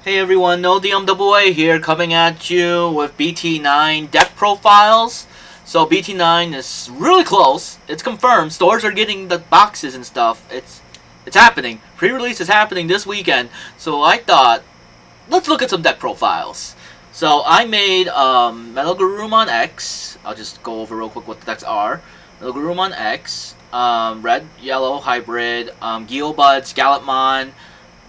Hey everyone, No DMAA here, coming at you with BT9 deck profiles. So BT9 is really close. It's confirmed. Stores are getting the boxes and stuff. It's happening. Pre-release is happening this weekend. So I thought, let's look at some deck profiles. So I made MetalGaruru X. I'll just go over real quick what the decks are. MetalGaruru X, red, yellow, hybrid, Guil Gallantmon,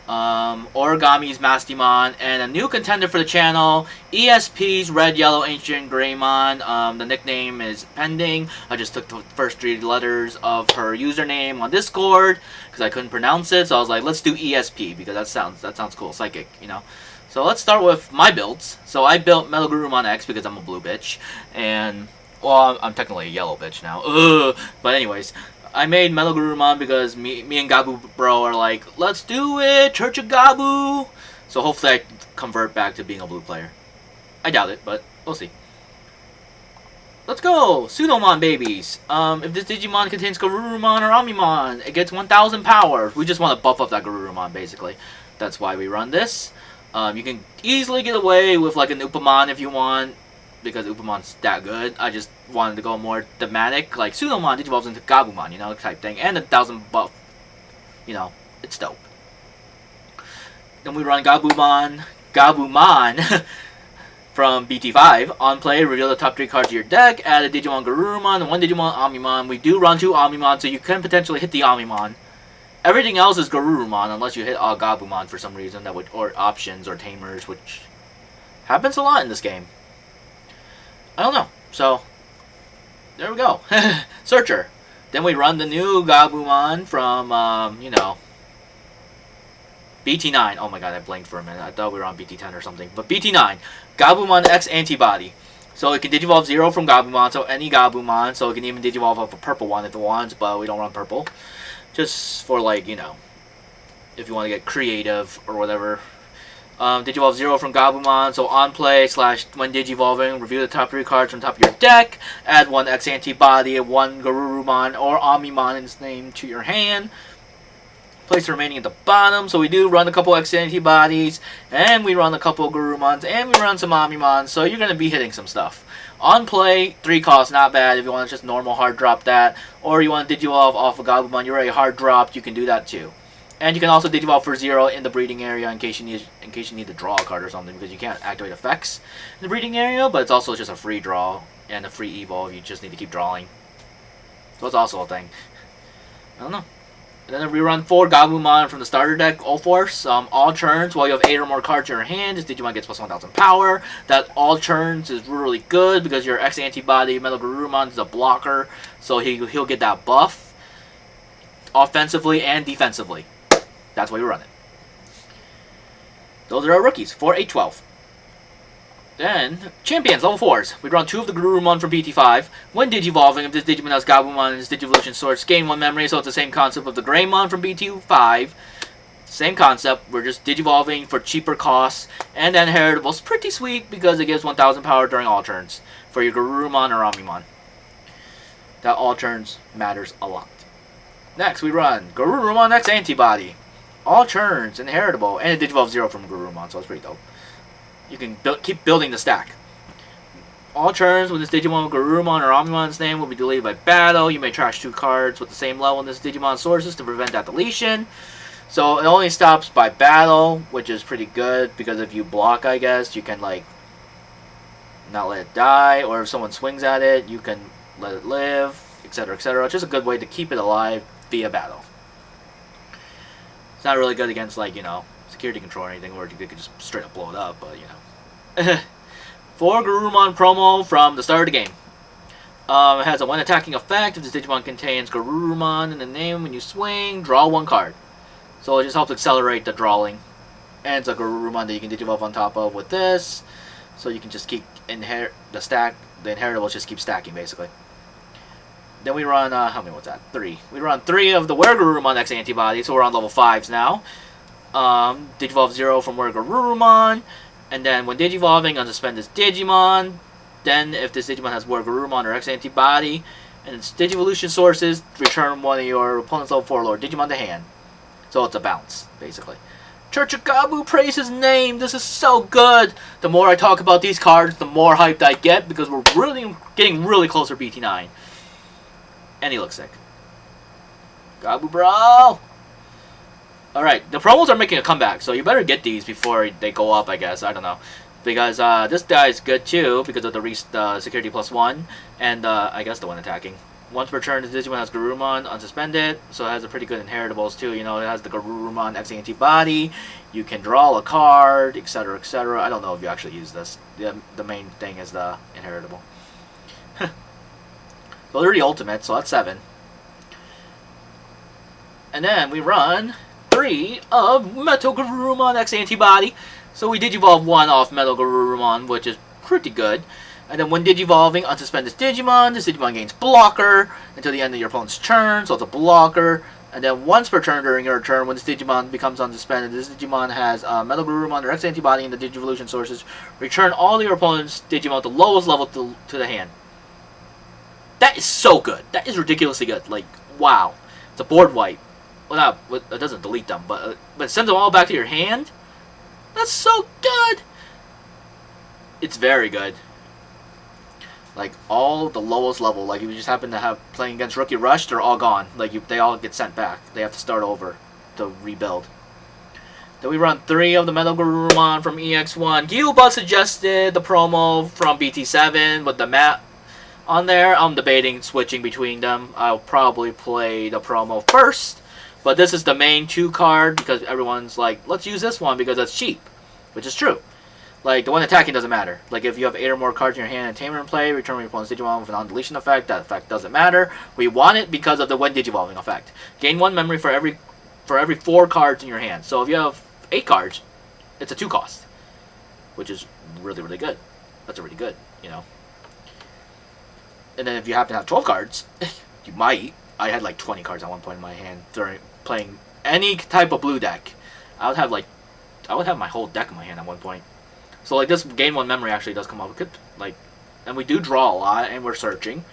Origami's Mastemon, and a new contender for the channel, ESP's Red Yellow AncientGreymon. The nickname is pending. I just took the first 3 letters of her username on Discord because I couldn't pronounce it, so I was like, let's do ESP because that sounds cool, psychic, you know. So let's start with my builds. So I built MetalGaruru X because I'm a blue bitch, and well, I'm technically a yellow bitch now. Ugh. But anyways, I made MetalGaruru because me and Gabu bro are like, let's do it, Church of Gabu. So hopefully I convert back to being a blue player. I doubt it, but we'll see. Let's go, Pseudomon babies. If this Digimon contains Garurumon or Omnimon, it gets 1,000 power. We just want to buff up that Garurumon, basically. That's why we run this. You can easily get away with like an Upamon if you want, because Upamon's that good. I just wanted to go more thematic, like Pseudomon digivolves into Gabumon, you know, type thing, and 1,000 buff. You know, it's dope. Then we run Gabumon from BT5. On play, reveal the top 3 cards of your deck, add a Digimon Garurumon and 1 Digimon Omnimon. We do run 2 Omnimon, so you can potentially hit the Omnimon. Everything else is Garurumon, unless you hit Gabumon for some reason, or options or tamers, which happens a lot in this game. I don't know. So, there we go. Searcher. Then we run the new Gabumon from, you know, BT9. Oh my god, I blanked for a minute. I thought we were on BT10 or something. But BT9. Gabumon X Antibody. So it can Digivolve 0 from Gabumon, so any Gabumon. So it can even Digivolve up a purple one if it wants, but we don't run purple. Just for, like, you know, if you want to get creative or whatever. Digivolve 0 from Gabumon, so on play / when Digivolving, review the top 3 cards from top of your deck, add 1 X Antibody, 1 Garurumon or Omnimon in its name to your hand, place the remaining at the bottom. So we do run a couple X Antibodies, and we run a couple Garurumons, and we run some Omnimons, so you're going to be hitting some stuff. On play, 3 costs, not bad if you want to just normal hard drop that, or you want to Digivolve off of Gabumon, you're already hard dropped, you can do that too. And you can also Digivolve for 0 in the breeding area in case you need to draw a card or something, because you can't activate effects in the breeding area, but it's also just a free draw and a free evolve. You just need to keep drawing. So it's also a thing. I don't know. And then we run 4 Gabumon from the starter deck, all force. All turns, while you have 8 or more cards in your hand, this Digimon gets plus 1,000 power. That all turns is really good because your X Antibody MetalGarurumon is a blocker, so he'll get that buff offensively and defensively. That's why we run it. Those are our rookies. 4, 8, 12. Then, champions, level 4s. We run 2 of the Garurumon from BT5. When Digivolving, if this Digimon has Gabumon and its Digivolution Source, gain 1 memory, so it's the same concept of the Greymon from BT5. Same concept, we're just Digivolving for cheaper costs. And then Heritables, pretty sweet because it gives 1,000 power during all turns for your Garurumon or Omnimon. That all turns matters a lot. Next, we run Garurumon X Antibody. All turns, inheritable, and it Digivolve 0 from Garurumon, so it's pretty dope. You can keep building the stack. All turns with this Digimon Garurumon or Omnimon's name will be deleted by battle. You may trash 2 cards with the same level in this Digimon sources to prevent that deletion. So it only stops by battle, which is pretty good, because if you block, I guess, you can, like, not let it die, or if someone swings at it, you can let it live, etc., etc. It's just a good way to keep it alive via battle. It's not really good against, like, you know, security control or anything, where you could just straight up blow it up, but, you know. 4 Garurumon promo from the start of the game. It has a 1 attacking effect. If this Digimon contains Garurumon in the name, when you swing, draw 1 card. So it just helps accelerate the drawing. And it's a Garurumon that you can Digivolve on top of with this. So you can just keep the inheritables just keep stacking, basically. Then we run, how many was that? 3. We run 3 of the Garurumon X Antibody, so we're on level 5s now. Digivolve 0 from Garurumon, and then when Digivolving, unsuspend this Digimon. Then, if this Digimon has Garurumon or X Antibody, and its Digivolution sources, return one of your opponent's level 4 lower Digimon to hand. So it's a bounce, basically. Church of Gabu, praise his name. This is so good. The more I talk about these cards, the more hyped I get because we're really getting really close to BT9. And he looks sick. Gabu, bro. Alright, the promos are making a comeback, so you better get these before they go up, I guess. I don't know. Because this guy's good too, because of the security +1, and I guess the one attacking. Once per turn, the Digimon has Garurumon unsuspended, so it has a pretty good inheritables too. You know, it has the Garurumon X antibody. You can draw a card, etc., etc. I don't know if you actually use this. The main thing is the inheritable. So they're the ultimate, so that's 7. And then we run 3 of MetalGaruru X antibody. So we Digivolve 1 off MetalGaruru, which is pretty good. And then when Digivolving, unsuspend this Digimon gains blocker until the end of your opponent's turn, so it's a blocker. And then once per turn during your turn, when this Digimon becomes unsuspended, this Digimon has MetalGaruru or X antibody in the Digivolution sources. Return all your opponent's Digimon at the lowest level to the hand. That is so good. That is ridiculously good. Like, wow. It's a board wipe. Well, it doesn't delete them, but it sends them all back to your hand. That's so good. It's very good. Like, all the lowest level, like if you just happen to have playing against Rookie Rush, they're all gone. Like, they all get sent back. They have to start over to rebuild. Then we run 3 of the MetalGaruru from EX1. Guil suggested the promo from BT7 with the map on there. I'm debating switching between them. I'll probably play the promo first. But this is the main 2 card because everyone's like, let's use this one because it's cheap. Which is true. Like, the one attacking doesn't matter. Like, if you have 8 or more cards in your hand and Tamer in play, return your opponent's Digimon with a non-deletion effect. That effect doesn't matter. We want it because of the when Digivolving effect. Gain 1 memory for every 4 cards in your hand. So if you have 8 cards, it's a 2 cost. Which is really, really good. That's already good, you know. And then if you happen to have 12 cards, you might. I had like 20 cards at one point in my hand during playing any type of blue deck. I would have my whole deck in my hand at one point. So like this gain 1 memory actually does come up. And we do draw a lot, and we're searching.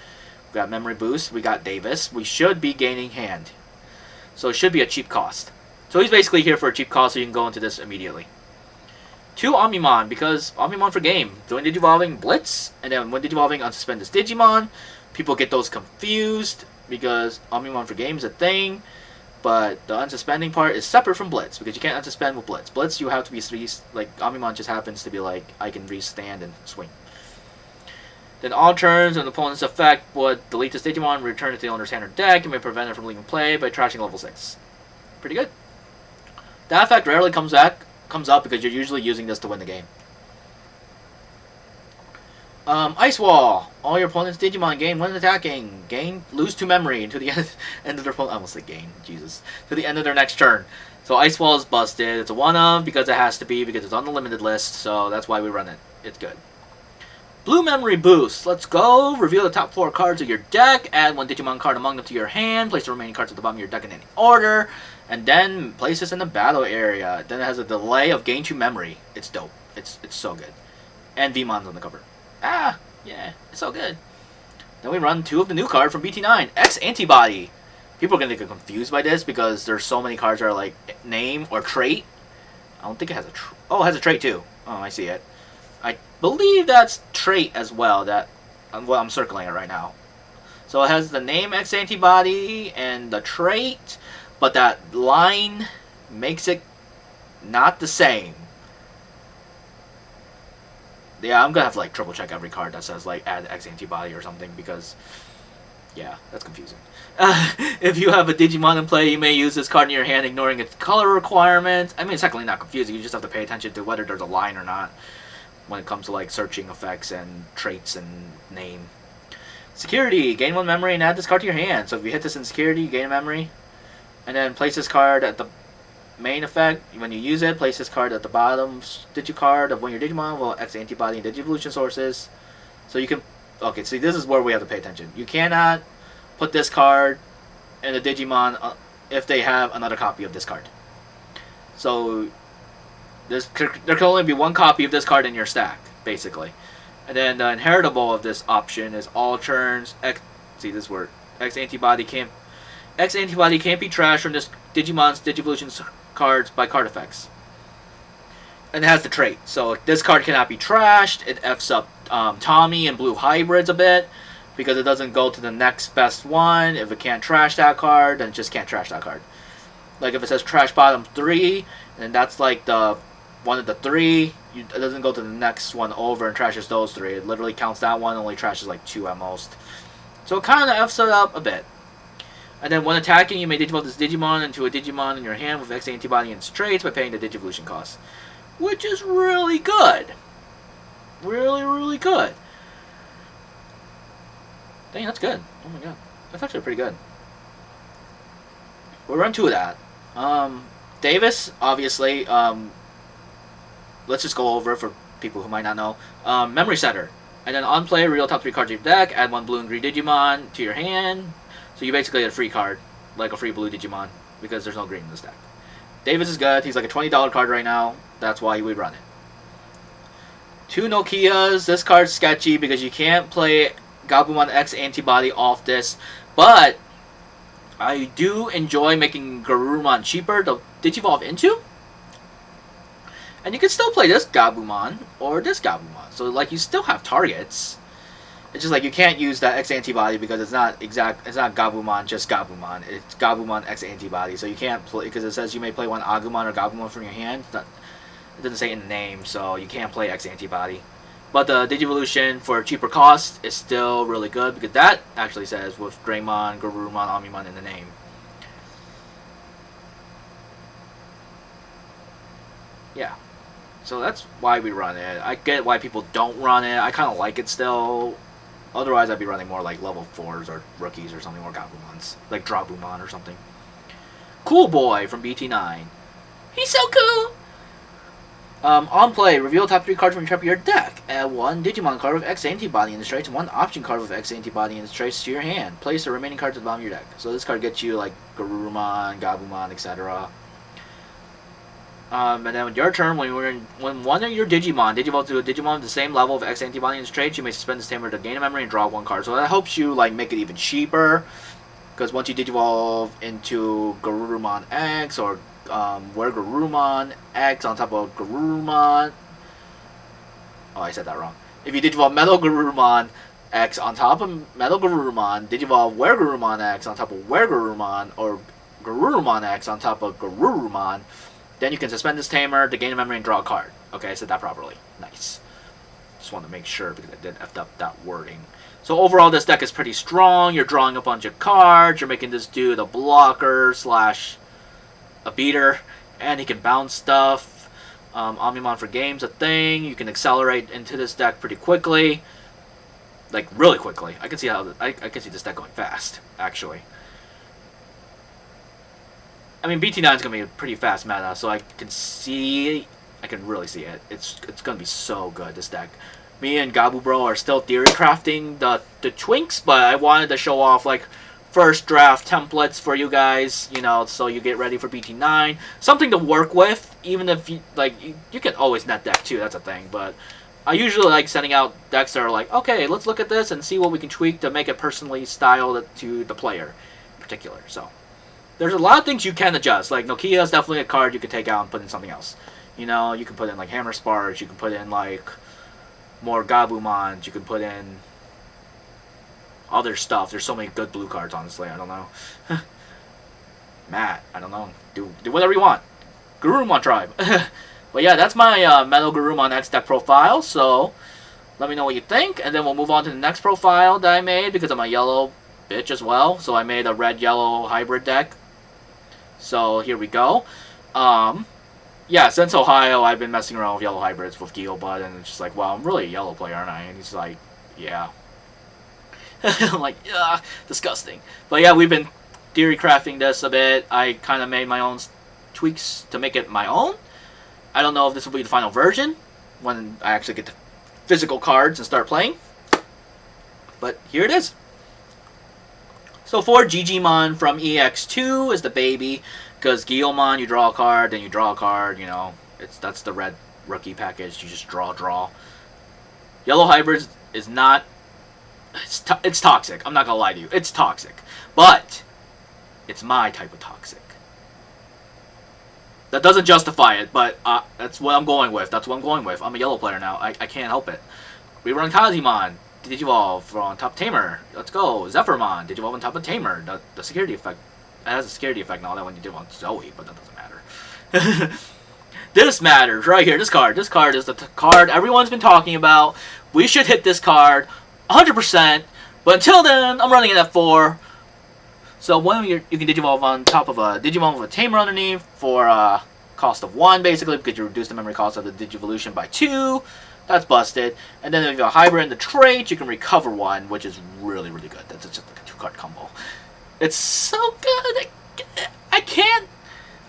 We got memory boost. We got Davis. We should be gaining hand, so it should be a cheap cost. So he's basically here for a cheap cost, so you can go into this immediately. 2 Omnimon, because Omnimon for game. Doing Digivolving Blitz, and then when Digivolving unsuspend this Digimon. People get those confused because Omnimon for game is a thing. But the unsuspending part is separate from Blitz, because you can't unsuspend with Blitz. Blitz, you have to be, like, Omnimon just happens to be like, I can restand and swing. Then all turns and the opponent's effect would delete this Digimon, return it to the owner's hand or deck, and may prevent it from leaving play by trashing level 6. Pretty good. That effect rarely comes up because you're usually using this to win the game. Ice Wall. All your opponent's Digimon gain when attacking. Lose 2 memory to the end of their opponent. I almost said gain. Jesus. To the end of their next turn. So Ice Wall is busted. It's a 1-of because it has to be, because it's on the limited list. So that's why we run it. It's good. Blue Memory Boost. Let's go. Reveal the top 4 cards of your deck. Add 1 Digimon card among them to your hand. Place the remaining cards at the bottom of your deck in any order. And then place this in the battle area. Then it has a delay of gain 2 memory. It's dope. It's so good. And Vmon's on the cover. Ah, yeah, it's so good. Then we run 2 of the new card from BT9, X Antibody. People are going to get confused by this because there's so many cards that are like name or trait. I don't think it has a trait. Oh, it has a trait too. Oh, I see it. I believe that's trait as well. Well, I'm circling it right now. So it has the name X Antibody and the trait, but that line makes it not the same. Yeah, I'm gonna have to like triple check every card that says like add X antibody or something, because yeah, that's confusing. If you have a Digimon in play, you may use this card in your hand, ignoring its color requirements. I mean, it's technically not confusing. You just have to pay attention to whether there's a line or not when it comes to like searching effects and traits and name. Security. Gain 1 memory and add this card to your hand. So if you hit this in security, you gain a memory. And then place this card at the main effect. When you use it, place this card at the bottom Digicard of one of your Digimon will X antibody and Digivolution sources. So you can... Okay, see, this is where we have to pay attention. You cannot put this card in the Digimon if they have another copy of this card. So there can only be 1 copy of this card in your stack, basically. And then the inheritable of this option is all turns X... See this word. X antibody can't be trashed from this Digimon's Digivolution cards by card effects. And it has the trait. So this card cannot be trashed. It F's up Tommy and blue hybrids a bit because it doesn't go to the next best one. If it can't trash that card, then it just can't trash that card. Like if it says trash bottom 3, and that's like the one of the 3, it doesn't go to the next one over and trashes those 3. It literally counts that one, only trashes like 2 at most. So it kind of F's it up a bit. And then when attacking, you may digivolve this Digimon into a Digimon in your hand with X antibody and its traits by paying the Digivolution cost. Which is really good. Really, really good. Dang, that's good. Oh my god. That's actually pretty good. We'll run 2 of that. Davis, obviously, let's just go over it for people who might not know. Memory Setter. And then on play, reveal top 3 cards of your deck, add 1 blue and green Digimon to your hand. So you basically get a free card, like a free blue Digimon, because there's no green in this deck. Davis is good. He's like a $20 card right now. That's why we run it. 2 Nokias. This card's sketchy because you can't play Gallantmon X antibody off this. But I do enjoy making Garurumon cheaper to Digivolve into. And you can still play this Gabumon or this Gabumon. So like you still have targets. It's just like you can't use that X antibody because it's not Gabumon, just Gabumon. It's Gabumon X antibody. So you can't play because it says you may play one Agumon or Gabumon from your hand. It doesn't say in the name, so you can't play X antibody. But the Digivolution for a cheaper cost is still really good because that actually says with Greymon, Garurumon, Omnimon in the name. Yeah. So that's why we run it. I get why people don't run it. I kind of like it still. Otherwise, I'd be running more like level 4s or rookies or something, or Gabumons. Like Drabumon or something. Cool Boy from BT09. He's so cool! On play, reveal top 3 cards from your deck. Add 1 Digimon card with X antibody in its traits, 1 option card with X antibody in its traits to your hand. Place the remaining cards at the bottom of your deck. So this card gets you like Garurumon, Gabumon, etc. And then with your turn, when one of your Digimon digivolves to a Digimon with the same level of X antibody in its traits, you may suspend this tamer to gain a memory and draw 1 card. So that helps you like make it even cheaper, because once you digivolve into Garurumon X or Garurumon X on top of Garurumon, oh, I said that wrong. If you digivolve MetalGarurumon X on top of MetalGarurumon, digivolve Garurumon X on top of Garurumon, or Garurumon X on top of Garurumon, then you can suspend this tamer to gain a memory and draw a card. Okay, I said that properly. Nice. Just want to make sure because I did F up that wording. So overall, this deck is pretty strong. You're drawing a bunch of cards. You're making this dude a blocker slash a beater. And he can bounce stuff. Omnimon for game's a thing. You can accelerate into this deck pretty quickly. Like, really quickly. I can see how I can see this deck going fast, actually. I mean, BT9 is going to be a pretty fast meta, so I can really see it. It's going to be so good, this deck. Me and Gabu Bro are still theory crafting the twinks, but I wanted to show off, like, first draft templates for you guys, you know, so you get ready for BT9. Something to work with, even if, you can always net deck, too, that's a thing, but I usually like sending out decks that are like, okay, let's look at this and see what we can tweak to make it personally styled to the player in particular, so. There's a lot of things you can adjust. Like, Nokia is definitely a card you can take out and put in something else. You know, you can put in, like, Hammer Sparks. You can put in, like, more Gabumons. You can put in other stuff. There's so many good blue cards, honestly. I don't know. Matt, I don't know. Do whatever you want. Garurumon Tribe. But, yeah, that's my MetalGarurumon X deck profile. So, let me know what you think. And then we'll move on to the next profile that I made because I'm a yellow bitch as well. So, I made a red-yellow hybrid deck. So here we go. Yeah, since Ohio, I've been messing around with yellow hybrids with Guil, and it's just like, wow, I'm really a yellow player, aren't I? And he's like, yeah. I'm like, yeah, disgusting. But yeah, we've been theory crafting this a bit. I kind of made my own tweaks to make it my own. I don't know if this will be the final version when I actually get the physical cards and start playing. But here it is. So for Digimon from EX2 is the baby, because Guilmon, you draw a card, then you draw a card, you know, that's the red rookie package, you just draw. Yellow Hybrids is not, it's toxic, I'm not gonna lie to you, it's toxic, but it's my type of toxic. That doesn't justify it, but that's what I'm going with. That's what I'm going with. I'm a yellow player now. I can't help it. We run Kazimon. Digivolve on top of Tamer. Let's go. Zephyrmon. Digivolve on top of Tamer. The security effect. It has a security effect and all that when you do on Zoe, but that doesn't matter. This matters right here. This card. This card is the card everyone's been talking about. We should hit this card 100%. But until then, I'm running it at 4. So one you can Digivolve on top of a Digimon with a Tamer underneath for cost of 1, basically, because you reduce the memory cost of the Digivolution by 2. That's busted. And then if you have a hybrid in the trait, you can recover 1, which is really, really good. That's just like a 2-card combo. It's so good.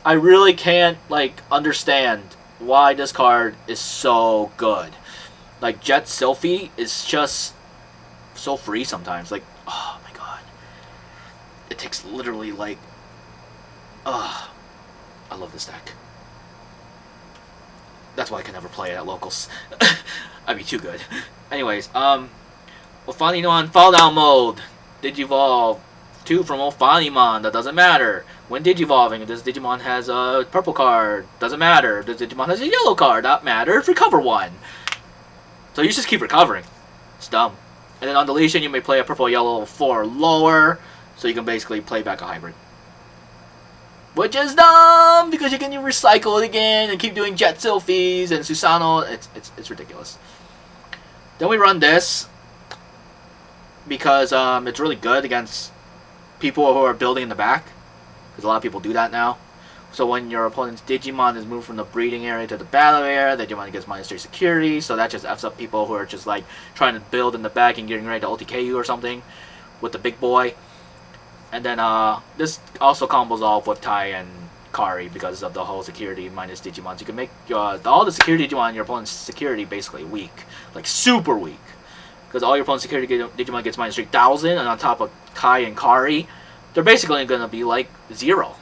I really can't, like, understand why this card is so good. Like, Jet Sylphie is just so free sometimes. Like, oh my god. It takes literally, like, I love this deck. That's why I can never play it at locals. I'd be too good. Anyways, Ophanimon Fall Down Mode. Digivolve 2 from Ophanimon. That doesn't matter. When Digivolving, if this Digimon has a purple card, doesn't matter. If this Digimon has a yellow card, that matters. Recover 1. So you just keep recovering. It's dumb. And then on deletion, you may play a purple yellow 4 lower, so you can basically play back a hybrid. Which is dumb, because you can recycle it again and keep doing Jet Sylphies and Susano. It's ridiculous. Then we run this because it's really good against people who are building in the back, because a lot of people do that now. So when your opponent's Digimon is moved from the breeding area to the battle area, the Digimon gets -3 security, so that just F's up people who are just like trying to build in the back and getting ready to OTK you or something with the big boy. And then this also combos off with Tai and Kari because of the whole security minus Digimon. So you can make all the security Digimon in your opponent's security basically weak. Like super weak. Because all your opponent's security Digimon gets -3,000, and on top of Kai and Kari, they're basically going to be like 0.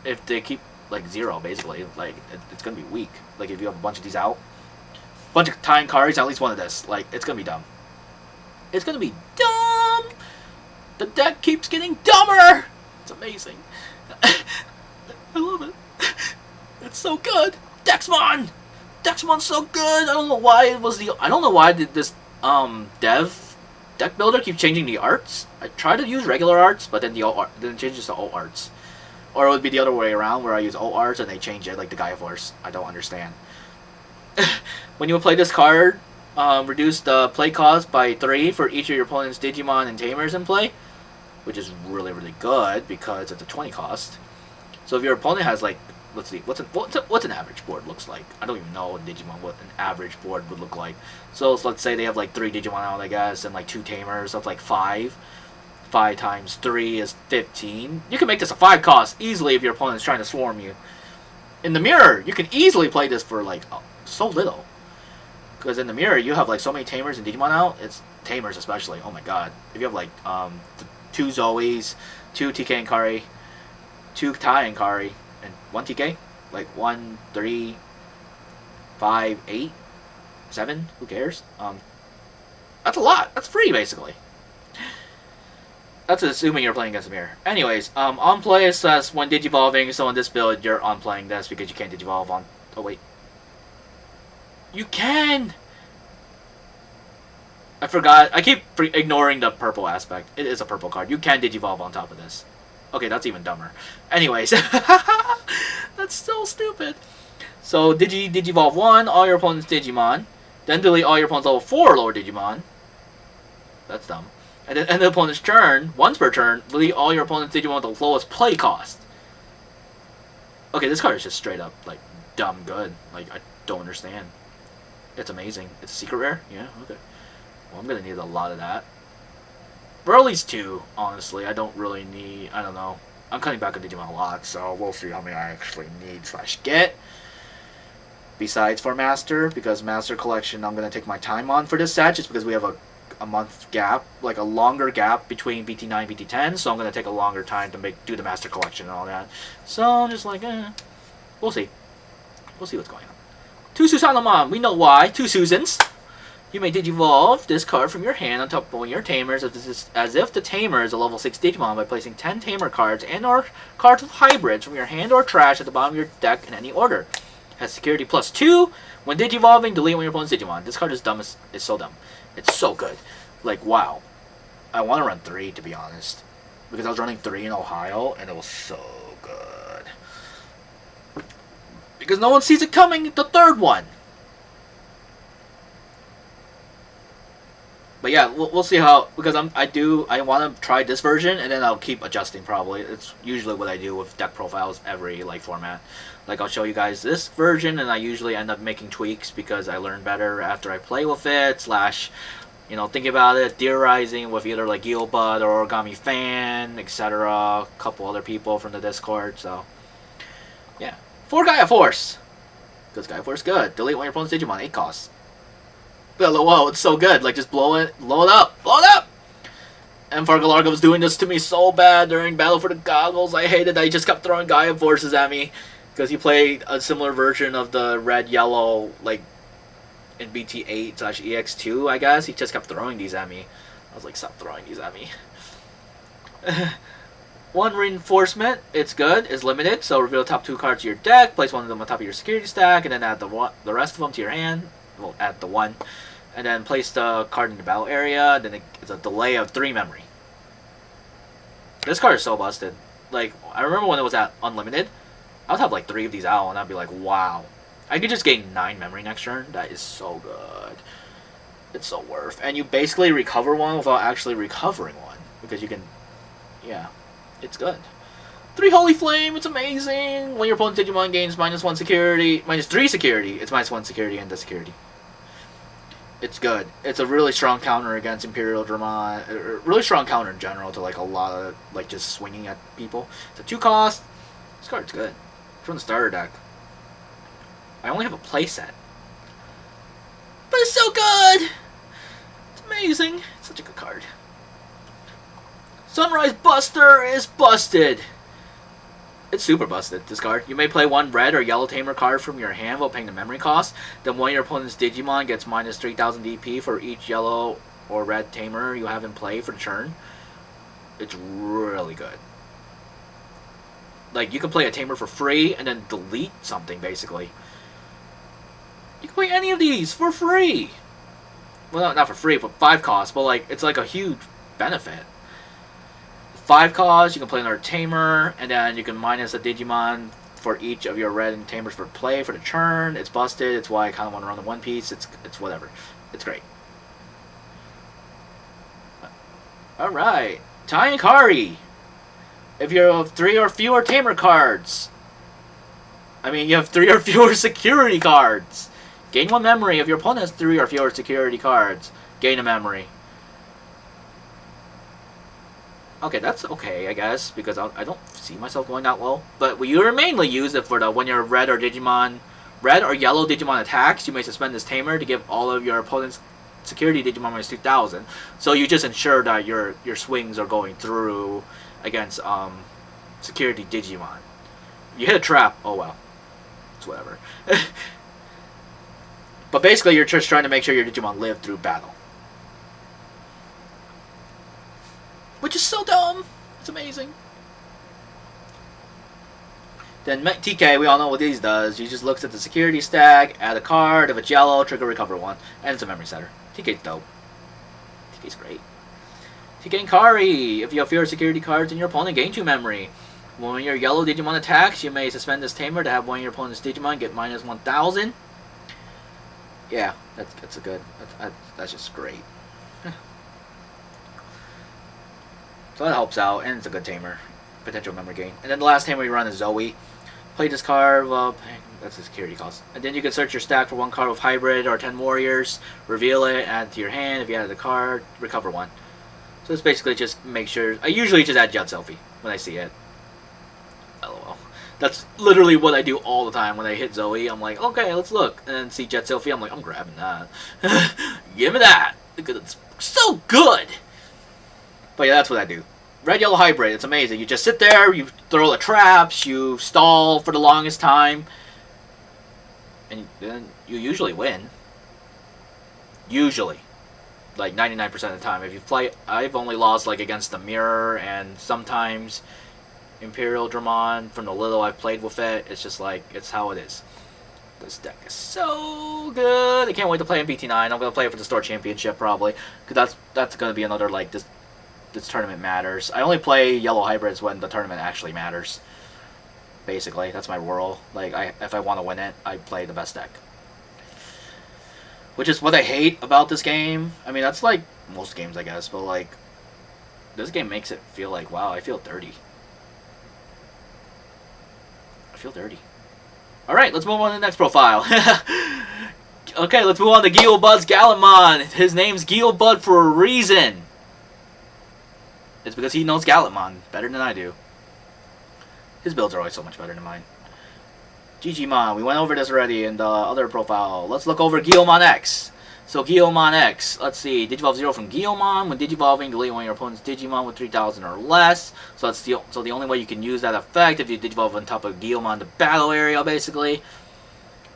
If they keep like 0, basically. Like, it's going to be weak. Like, if you have a bunch of these out. A bunch of Tai and Karis, at least one of this. Like, it's going to be dumb. It's going to be dumb! The deck keeps getting dumber! It's amazing. I love it. It's so good. Dexmon! Dexmon's so good! I don't know why it was the... I don't know why did this deck builder keep changing the arts. I tried to use regular arts, but then then it changes to alt arts. Or it would be the other way around, where I use alt arts and they change it, like the Gaia Force. I don't understand. When you play this card, reduce the play cost by 3 for each of your opponent's Digimon and Tamers in play, which is really, really good because it's a 20 cost. So if your opponent has, like, let's see, what's an average board looks like? I don't even know Digimon what an average board would look like. So let's say they have like 3 Digimon out, I guess, and like 2 Tamers. That's like 5. 5 times 3 is 15. You can make this a 5 cost easily if your opponent's trying to swarm you. In the mirror, you can easily play this for like so little. Because in the mirror, you have like so many Tamers and Digimon out. It's Tamers especially. Oh my god. If you have like 2 Zoes, 2 TK and Kari, 2 Tai and Kari, and 1 TK, like 1, 3, 5, 8, 7. Who cares? That's a lot. That's free basically. That's assuming you're playing against a mirror. Anyways, on play it says when Digivolving, so on this build you're on playing this because you can't Digivolve on. Oh wait, you can. I forgot. I keep ignoring the purple aspect. It is a purple card. You can Digivolve on top of this. Okay, that's even dumber. Anyways, that's so stupid. So Digivolve 1, all your opponent's Digimon. Then delete all your opponent's level 4 lower Digimon. That's dumb. And then end the opponent's turn, once per turn, delete all your opponent's Digimon with the lowest play cost. Okay, this card is just straight up, like, dumb good. Like, I don't understand. It's amazing. It's a secret rare? Yeah, okay. Well, I'm gonna need a lot of that. For at least 2, honestly. I don't really need, I don't know. I'm cutting back on Digimon a lot, so we'll see how many I actually need / get. Besides for Master, because Master Collection I'm gonna take my time on for this set, just because we have a month gap, like a longer gap between BT9 and BT10, so I'm going to take a longer time to do the Master Collection and all that. So, just like, we'll see. We'll see what's going on. 2 Susanomon, we know why. 2 Susans. You may Digivolve this card from your hand on top of one of your tamers as if the tamer is a level 6 Digimon by placing 10 tamer cards and or cards with hybrids from your hand or trash at the bottom of your deck in any order. Has security +2. When Digivolving, delete one of your opponent's Digimon. This card is dumb. It's so dumb. It's so good. Like, wow. I want to run 3, to be honest. Because I was running 3 in Ohio, and it was so good. Because no one sees it coming, the third one. But yeah, we'll see how, because I want to try this version, and then I'll keep adjusting probably. It's usually what I do with deck profiles every format. Like, I'll show you guys this version, and I usually end up making tweaks because I learn better after I play with it, / you know, thinking about it, theorizing with either like Guil or Origami Phan, etc. A couple other people from the Discord, so yeah. 4 Gaia Force. Because Gaia Force good. Delete one of your opponent's Digimon, 8 costs. LOL, it's so good. Like, just blow it up, blow it up! And Fargalarga was doing this to me so bad during Battle for the Goggles. I hated that he just kept throwing Gaia Forces at me. Because he played a similar version of the red-yellow, like, in BT8/EX2, I guess. He just kept throwing these at me. I was like, stop throwing these at me. 1 reinforcement, it's good, is limited. So reveal the top 2 cards of your deck, place one of them on top of your security stack, and then add the rest of them to your hand. Well, add the 1. And then place the card in the battle area. Then it's a delay of 3 memory. This card is so busted. Like, I remember when it was at unlimited, I would have like 3 of these out, and I'd be like, wow. I could just gain 9 memory next turn. That is so good. It's so worth. And you basically recover one without actually recovering one. Because you can... yeah. It's good. 3 Holy Flame. It's amazing. When your opponent's Digimon gains -1 security... -3 security. It's -1 security and the security. It's good. It's a really strong counter against Imperial Dramon. Really strong counter in general to like a lot of... like just swinging at people. It's a 2 cost. This card's good. It's from the starter deck. I only have a playset. But it's so good! It's amazing. It's such a good card. Sunrise Buster is busted! It's super busted, this card. You may play 1 red or yellow tamer card from your hand while paying the memory cost. Then one of your opponent's Digimon gets -3000 DP for each yellow or red tamer you have in play for the turn. It's really good. Like, you can play a tamer for free and then delete something, basically. You can play any of these for free. Well, not for free, but 5 costs. But like, it's like a huge benefit. 5 costs, you can play another tamer, and then you can minus a Digimon for each of your red and tamers for play for the turn. It's busted. It's why I kind of want to run the One Piece. It's whatever. It's great. All right, Tayankari. If you have 3 or fewer tamer cards, I mean, you have 3 or fewer security cards. Gain 1 memory. If your opponent has 3 or fewer security cards, gain a memory. Okay, that's okay, I guess, because I don't see myself going that low. But you mainly use it for the when your red or yellow Digimon attacks, you may suspend this tamer to give all of your opponent's security Digimon -2000. So you just ensure that your swings are going through against security Digimon. You hit a trap, oh well. It's whatever. But basically, you're just trying to make sure your Digimon live through battle. Which is so dumb. It's amazing. Then TK, we all know what these does. He just looks at the security stack, add a card. If it's yellow, trigger recover 1. And it's a memory setter. TK's dope. TK's great. TK and Kari. If you have fewer security cards and your opponent, gain 2 memory. When your yellow Digimon attacks, you may suspend this tamer to have one of your opponent's Digimon get -1000. Yeah, that's a good. That's just great. So that helps out, and it's a good tamer. Potential memory gain. And then the last tamer we run is Zoe. Play this card, well, that's the security cost. And then you can search your stack for 1 card with Hybrid or 10 Warriors, reveal it, add it to your hand. If you added a card, recover 1. So it's basically just make sure. I usually just add Jet Selfie when I see it. LOL. That's literally what I do all the time when I hit Zoe. I'm like, okay, let's look. And then see Jet Selfie, I'm like, I'm grabbing that. Give me that! Because it's so good! But yeah, that's what I do. Red, yellow hybrid, it's amazing. You just sit there, you throw the traps, you stall for the longest time, and then you usually win. Usually. Like 99% of the time. If you play, I've only lost like against the Mirror and sometimes Imperial Dramon. From the little I've played with it, it's just like, it's how it is. This deck is so good. I can't wait to play in BT9. I'm gonna play it for the Store Championship probably, because that's gonna be another like this tournament matters. I only play yellow hybrids when the tournament actually matters. Basically, that's my rule. Like, if I want to win it, I play the best deck. Which is what I hate about this game. I mean, that's like most games, I guess, but like, this game makes it feel like, wow, I feel dirty. I feel dirty. Alright, let's move on to the next profile. Okay, let's move on to Guil Bud's Gallantmon. His name's Guil Bud for a reason. It's because he knows Gallantmon better than I do. His builds are always so much better than mine. Digimon, we went over this already in the other profile. Let's look over Guilmon X. So Guilmon X, let's see, Digivolve 0 from Guilmon. When Digivolving, delete one of your opponent's Digimon with 3,000 or less. So that's the only way you can use that effect if you Digivolve on top of Guilmon, the battle area, basically.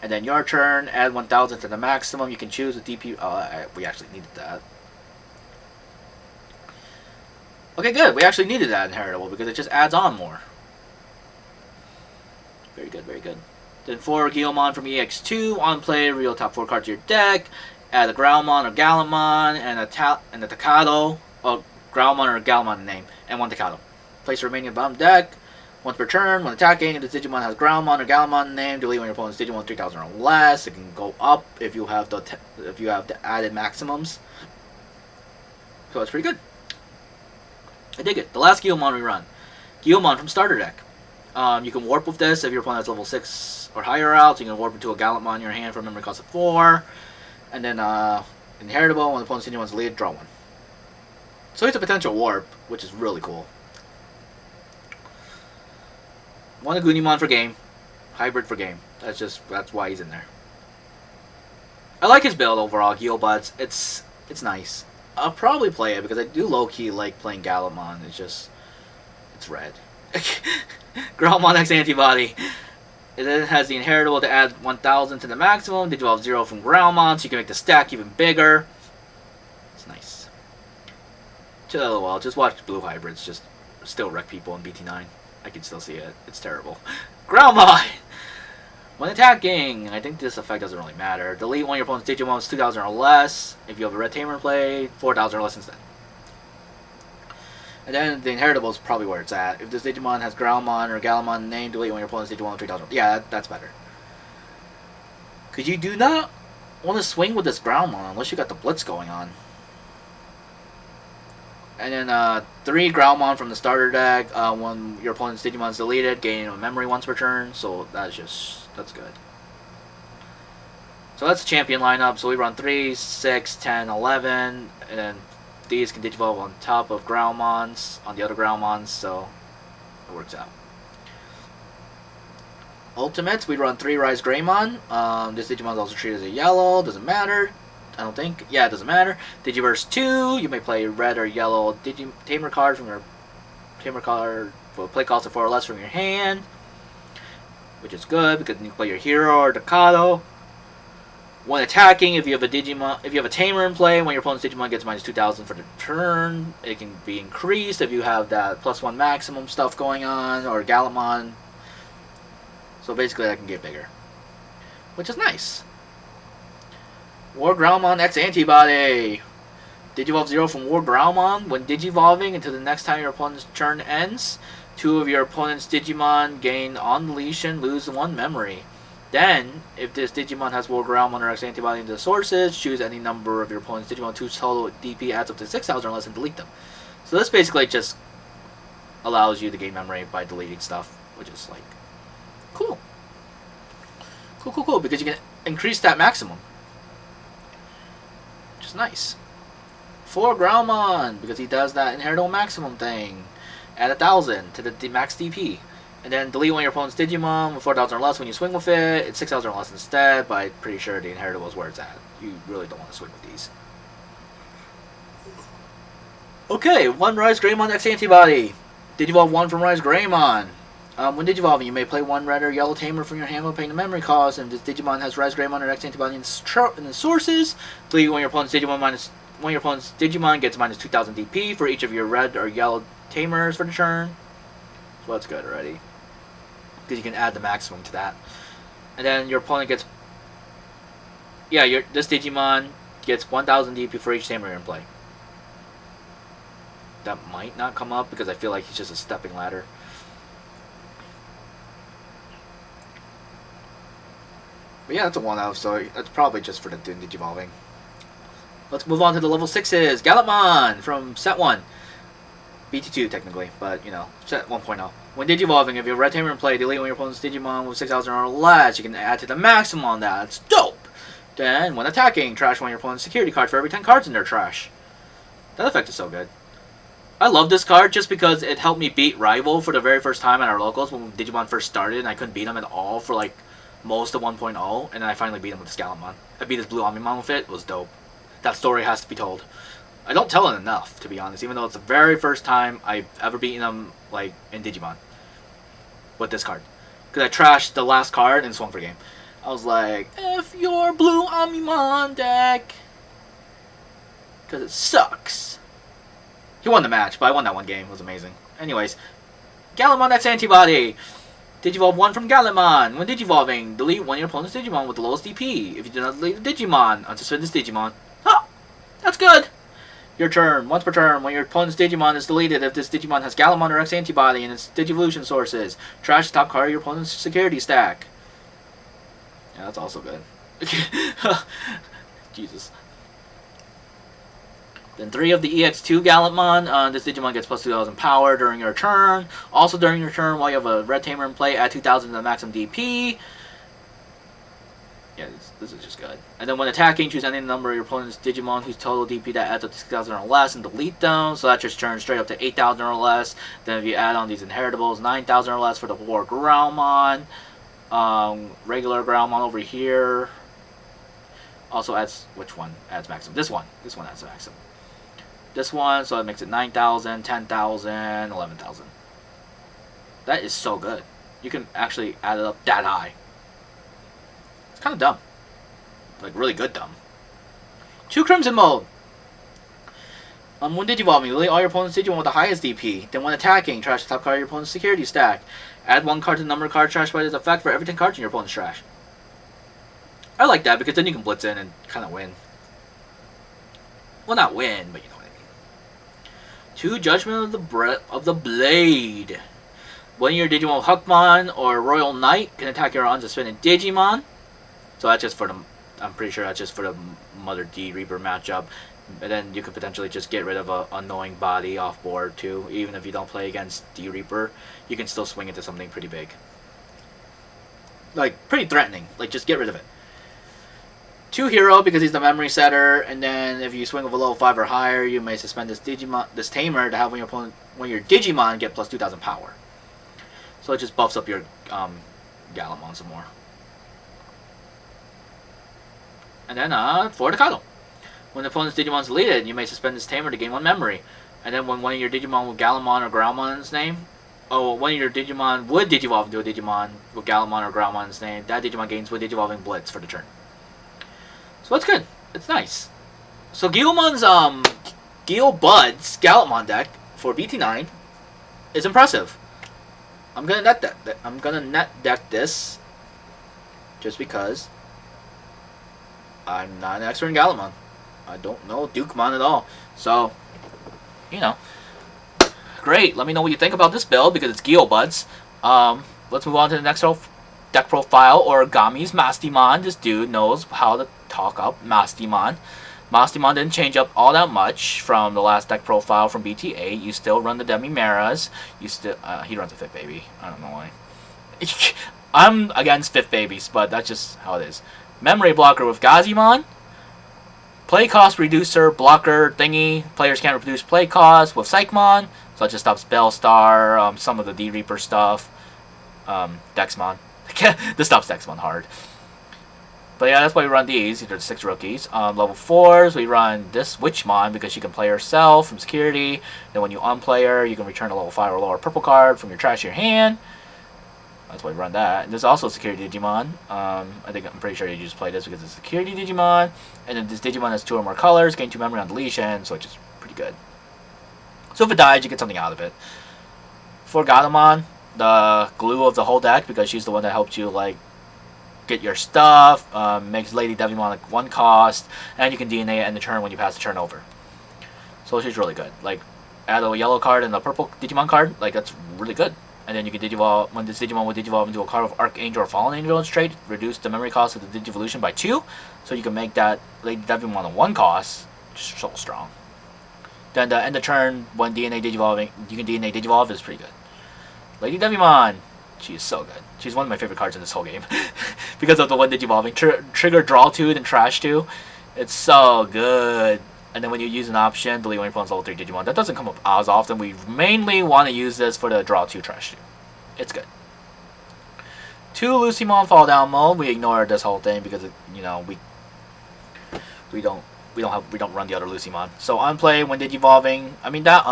And then your turn, add 1,000 to the maximum. You can choose a DP. We actually needed that. Okay, good. We actually needed that in Heritable because it just adds on more. Very good, very good. Then 4 Guilmon from EX2. On play, reveal top 4 cards to your deck. Add a Groundmon or Gallantmon and a Takado. Well, Groundmon or Gallantmon name. And 1 Takado. Place the remaining bottom deck. Once per turn, when attacking, if this Digimon has Groundmon or Gallantmon name, delete one of your opponent's Digimon 3,000 or less. It can go up if you have the added maximums. So it's pretty good. I dig it. The last Guilmon we run. Guilmon from starter deck. You can warp with this if your opponent has level 6 or higher out. So you can warp into a Gallantmon in your hand for a memory cost of 4. And then inheritable, when the opponent's Digimon is deleted, draw 1. So it's a potential warp, which is really cool. 1 Agunimon for game. Hybrid for game. That's why he's in there. I like his build overall, Guil Buds. It's nice. I'll probably play it because I do low-key like playing Gallantmon. It's red. Gallantmon X Antibody. It then has the inheritable to add 1,000 to the maximum. Digivolve 0 from Groundmon, so you can make the stack even bigger. It's nice. Well, just watch blue hybrids just still wreck people in BT9. I can still see it. It's terrible. Groundmon! When attacking, I think this effect doesn't really matter. Delete one of your opponent's Digimon with 2,000 or less. If you have a red tamer in play, 4,000 or less instead. And then the inheritable is probably where it's at. If this Digimon has Groundmon or Gallantmon name, delete one of your opponent's Digimon with 3,000. Yeah, that's better. Because you do not want to swing with this Groundmon unless you got the Blitz going on. And then 3 Groundmon from the starter deck. When your opponent's Digimon is deleted, gain a memory once per turn. So that's good. So that's the champion lineup. So we run 3, 6, 10, 11, and then these can Digivolve on top of Groundmons, on the other Groundmons, so it works out. Ultimates, we run 3 Rise Greymon. This Digimon is also treated as a yellow, doesn't matter. I don't think. Yeah, it doesn't matter. Digiverse 2, you may play red or yellow Tamer card from your Tamer card for play cost of 4 or less from your hand, which is good because you can play your hero or Takado. When attacking, if you have a Tamer in play, when your opponent's Digimon gets minus 2,000 for the turn, it can be increased if you have that +1 maximum stuff going on, or Gallantmon. So basically, that can get bigger, which is nice. War Groundmon X Antibody. Digivolve 0 from War Groundmon. When Digivolving until the next time your opponent's turn ends, 2 of your opponent's Digimon gain on deletion, lose 1 memory. Then, if this Digimon has War Groundmon or X Antibody into the sources, choose any number of your opponent's Digimon whose total DP adds up to 6,000 or less and delete them. So this basically just allows you to gain memory by deleting stuff, which is like cool. Cool, because you can increase that maximum. Which is nice. 4 Groundmon, because he does that inheritable maximum thing. Add 1,000 to the max DP. And then delete one of your opponent's Digimon with 4,000 or less when you swing with it. It's 6,000 or less instead, but I'm pretty sure the inheritable is where it's at. You really don't want to swing with these. Okay, 1 Rise Greymon X Antibody. Digivolve 1 from Rise Greymon. When Digivolving, you may play one red or yellow tamer from your hand while paying the memory cost, and if this Digimon has AncientGreymon or X antibody in the sources, delete when your opponent's Digimon gets minus 2000 DP for each of your red or yellow tamers for the turn. So that's good already. Because you can add the maximum to that. And then your opponent gets... Yeah, this Digimon gets 1000 DP for each tamer you're in play. That might not come up because I feel like he's just a stepping ladder. But yeah, that's a 1-0, so that's probably just for the Digivolving. Let's move on to the level 6s. Gallantmon from set 1. BT2 technically, but you know, set 1.0. When Digivolving, if you have Red Tamer in play, delete when your opponent's Digimon with 6,000 or less. You can add to the maximum on that. It's dope! Then, when attacking, trash one of your opponent's security cards for every 10 cards in their trash. That effect is so good. I love this card just because it helped me beat Rival for the very first time at our locals when Digimon first started, and I couldn't beat him at all for like most of 1.0, and then I finally beat him with this Gallantmon. I beat his Blue Omnimon with it. It was dope. That story has to be told. I don't tell it enough, to be honest, even though it's the very first time I've ever beaten him like in Digimon with this card. Because I trashed the last card and swung for game. I was like, F your Blue Omnimon deck. Because it sucks. He won the match, but I won that one game. It was amazing. Anyways, Gallantmon X Antibody. Digivolve 1 from Gallantmon. When Digivolving, delete one of your opponent's Digimon with the lowest DP. If you do not delete the Digimon, unsuspend this Digimon. Oh, that's good. Your turn. Once per turn, when your opponent's Digimon is deleted, if this Digimon has Gallantmon or X Antibody in its Digivolution sources, trash the top card of your opponent's security stack. Yeah, that's also good. Jesus. Then 3 of the EX2 Gallantmon. This Digimon gets plus 2,000 power during your turn. Also during your turn, while you have a Red Tamer in play, add 2,000 to the maximum DP. Yeah, this is just good. And then when attacking, choose any number of your opponent's Digimon whose total DP that adds up to 6,000 or less and delete them. So that just turns straight up to 8,000 or less. Then if you add on these inheritables, 9,000 or less for the War Groundmon. Regular Groundmon over here. Also adds, which one adds maximum? This one. This one adds maximum. This one, so it makes it 9,000, 10,000, 11,000. That is so good. You can actually add it up that high. It's kind of dumb. Like, really good dumb. 2 Crimson Mode. When Digivolving, delete all your opponent's Digimon with the highest DP. Then when attacking, trash the top card of your opponent's security stack. Add 1 card to the number of cards trashed by this effect for every 10 cards in your opponent's trash. I like that because then you can blitz in and kind of win. Well, not win, but you know what I mean. 2 Judgment of the Blade. When your Digimon Huckmon or Royal Knight can attack your unsuspended Digimon. So that's just for the, I'm pretty sure that's just for the Mother D Reaper matchup. And then you could potentially just get rid of a annoying body off board too. Even if you don't play against D Reaper, you can still swing into something pretty big. Like, pretty threatening. Like, just get rid of it. 2 Hero because he's the memory setter, and then if you swing with a level 5 or higher, you may suspend this Tamer to have when your Digimon get plus 2,000 power. So it just buffs up your Gallantmon some more. And then for the Kado. When the opponent's Digimon is deleted, you may suspend this Tamer to gain 1 memory. And then when one of your Digimon with Gallantmon or Groundmon in its name, one of your Digimon would Digivolve into a Digimon with Gallantmon or Groundmon in its name, that Digimon gains with Digivolving Blitz for the turn. So it's good. It's nice. So Guilmon's Guil Bud's Gallantmon deck for BT9 is impressive. I'm gonna net deck this just because I'm not an expert in Gallantmon. I don't know Dukemon at all. So, you know. Great. Let me know what you think about this build because it's Guil Buds. Let's move on to the next deck profile. Origami's Mastemon. This dude knows how to talk up Mastemon. Mastemon didn't change up all that much from the last deck profile from BT8. You still run the Demi-Meras. You still he runs a 5th baby. I don't know why. I'm against 5th babies, but that's just how it is. Memory blocker with Gazimon. Play cost reducer blocker thingy. Players can't reduce play cost with Psychmon. So it just stops Bellstar, some of the D Reaper stuff. Dexmon. This stops Dexmon hard. But yeah, that's why we run these. These are the 6 rookies. Level 4s, we run this Witchmon because she can play herself from security. Then when you unplay her, you can return a level 5 or lower purple card from your trash to your hand. That's why we run that. And there's also security Digimon. I'm pretty sure you just play this because it's security Digimon. And then this Digimon has 2 or more colors, gain 2 memory on deletion, so it's just pretty good. So if it dies, you get something out of it. For Gallantmon, the glue of the whole deck, because she's the one that helped you like get your stuff, makes Lady Devimon like 1 cost, and you can DNA it in the turn when you pass the turn over. So she's really good. Like, add a yellow card and a purple Digimon card, like that's really good. And then you can Digivolve, when this Digimon will Digivolve into a card of Archangel or Fallen Angel in trait, reduce the memory cost of the Digivolution by 2, so you can make that Lady Devimon a 1 cost, just so strong. Then the end of turn, when DNA Digivolving, you can DNA Digivolve, is pretty good. Lady Devimon, she is so good. She's one of my favorite cards in this whole game. Because of the one Digivolving. Trigger draw 2, then trash 2. It's so good. And then when you use an option, delete when your opponent's level 3 Digimon. That doesn't come up as often. We mainly want to use this for the draw 2, trash 2. It's good. 2 Lucymon fall down mode. We ignore this whole thing because we don't run the other Lucymon. So on play when Digivolving, I mean that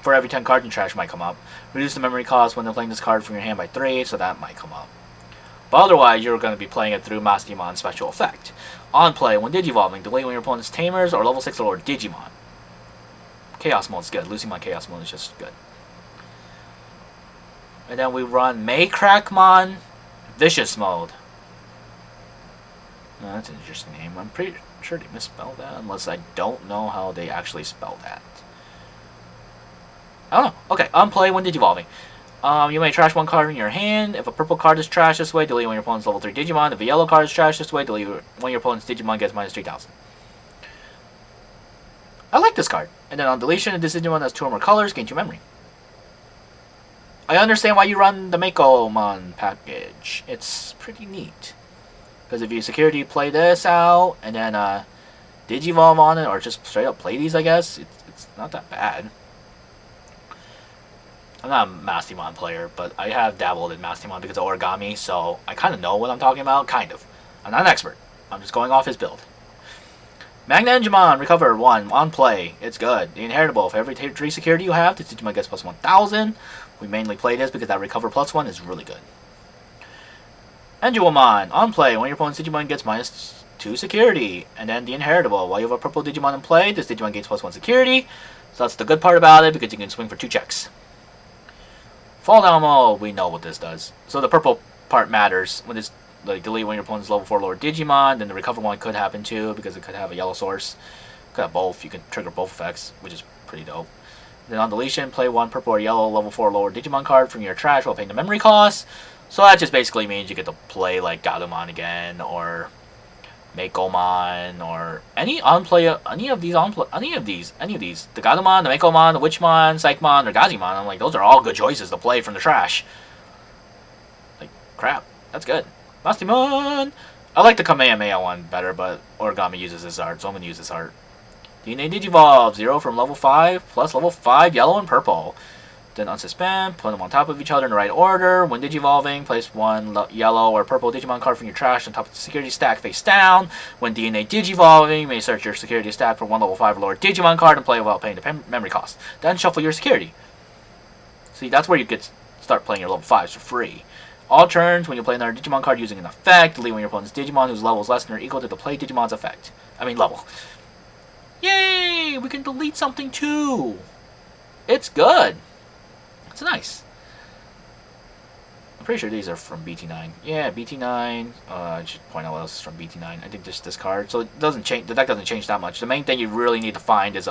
for every 10 cards in trash might come up. Reduce the memory cost when they're playing this card from your hand by 3, so that might come up. But otherwise, you're going to be playing it through Mastemon's special effect. On play when Digivolving, delete when your opponent's Tamers or level 6 or lower Digimon. Chaos mode's good. Lucymon Chaos mode is just good. And then we run Maycrackmon Vicious mode. Oh, that's an interesting name. I'm pretty sure they misspelled that, unless I don't know how they actually spell that. I don't know. Okay, on play when Digivolving. You may trash 1 card in your hand. If a purple card is trashed this way, delete when your opponent's level 3 Digimon. If a yellow card is trashed this way, delete when your opponent's Digimon gets minus 3,000. I like this card. And then on deletion, if this Digimon has 2 or more colors, gain 2 memory. I understand why you run the Makomon package. It's pretty neat. Because if you security play this out, and then Digivolve on it, or just straight up play these, I guess, it's not that bad. I'm not a Mastemon player, but I have dabbled in Mastemon because of Origami, so I kind of know what I'm talking about, kind of. I'm not an expert. I'm just going off his build. Magnangemon, recover 1, on play. It's good. The inheritable, for every 3 security you have, this Digimon gets plus 1,000. We mainly play this because that recover plus 1 is really good. NGO, on play, when your opponent's Digimon gets minus 2 security. And then the inheritable, while you have a purple Digimon in play, this Digimon gains plus 1 security. So that's the good part about it, because you can swing for 2 checks. Fall down mode, we know what this does. So the purple part matters. When this, like, delete when your opponent's level 4 lower Digimon, then the recover one could happen too, because it could have a yellow source. Could have both. You can trigger both effects, which is pretty dope. Then on deletion, play 1 purple or yellow level 4 lower Digimon card from your trash while paying the memory cost. So that just basically means you get to play like Gallantmon again, or Makomon, or any of these. The Gallantmon, the Makomon, the Witchmon, Psychmon, or Gazimon. I'm like, those are all good choices to play from the trash. Like, crap. That's good. Mastemon! I like the Kamehameha one better, but Origami uses this art, so I'm going to use this art. DNA Digivolve, 0 from level 5, plus level 5, yellow and purple. Then unsuspend, put them on top of each other in the right order. When Digivolving, place 1 yellow or purple Digimon card from your trash on top of the security stack face down. When DNA Digivolving, you may search your security stack for 1 level 5 or lower Digimon card and play without paying the memory cost. Then shuffle your security. See, that's where you get start playing your level 5s for free. All turns, when you play another Digimon card using an effect, delete when your opponent's Digimon whose level is less than or equal to the play Digimon's effect. Level. Yay! We can delete something too! It's good! It's nice. I'm pretty sure these are from BT9. Yeah, BT9. I should point out what else is from BT9. I think just this card. So it doesn't change. The deck doesn't change that much. The main thing you really need to find is